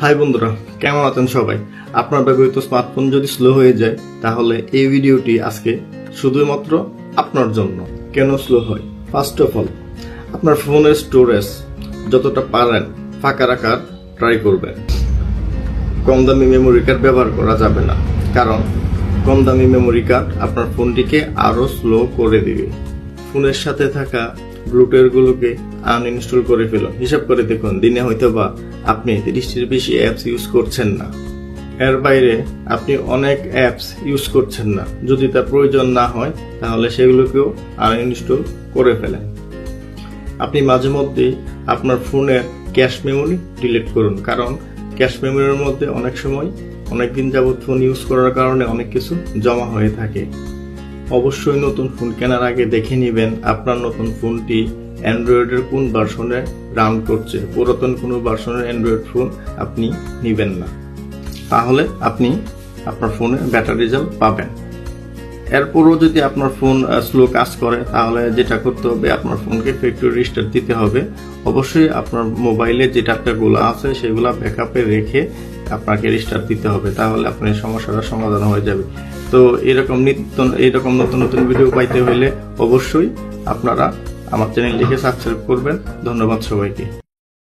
High বন্ধুরা, কেমন আছেন সবাই? আপনার ব্যবহৃত স্মার্টফোন যদি স্লো হয়ে যায় তাহলে এই ভিডিওটি আজকে শুধুমাত্র আপনার জন্য। কেন স্লো হয়? ফার্স্ট অফ অল, আপনার ফোনের স্টোরেজ যতটা পারেন ফাঁকা রাখার ট্রাই করবেন। কম দামি মেমোরি কার্ড ব্যবহার করা যাবে না, কারণ কম দামি মেমোরি কার্ড আপনার ফোনটিকে আরো স্লো করে দিবে। ফোনের সাথে থাকা ব্লুটুথগুলোকে আনইনস্টল করে ফেলুন। হিসাব করে দেখুন, দিনে হয়তো বা আপনি 30টির বেশি অ্যাপস ইউজ করছেন না। এর বাইরে আপনি অনেক অ্যাপস ইউজ করছেন না। যদি তা প্রয়োজন না হয় তাহলে সেগুলোকেও আনইনস্টল করে ফেলেন। আপনি মাঝে মধ্যে আপনার ফোনের ক্যাশ মেমোরি ডিলিট করুন, কারণ ক্যাশ মেমোরির মধ্যে অনেক সময় অনেকদিন যাবত ফোন ইউজ করার কারণে অনেক কিছু জমা হয়ে থাকে। অবশ্যই নতুন ফোন কেনার আগে দেখে নেবেন আপনার নতুন ফোনটি অ্যান্ড্রয়েডের কোন ভার্সনে রান করছে। পুরাতন কোনো ভার্সনের অ্যান্ড্রয়েড ফোন আপনি নেবেন না, তাহলে আপনি আপনার ফোনে ব্যাটারি রেজাল্ট পাবেন। এরপরও যদি আপনার ফোন স্লো কাজ করে তাহলে যেটা করতে হবে, আপনার ফোনকে ফ্যাক্টরি রিস্টার্ট দিতে হবে। অবশ্যই আপনার মোবাইলে যে ডাটাগুলো আছে সেগুলো ব্যাকআপে রেখে আপনাকে রিস্টার্ট দিতে হবে, তাহলে আপনার সমস্যাটা সমাধান হয়ে যাবে। তো এরকম নতুন নতুন ভিডিও পাইতে হলে অবশ্যই আপনারা আমার চ্যানেলটিকে সাবস্ক্রাইব করবেন। ধন্যবাদ সবাইকে।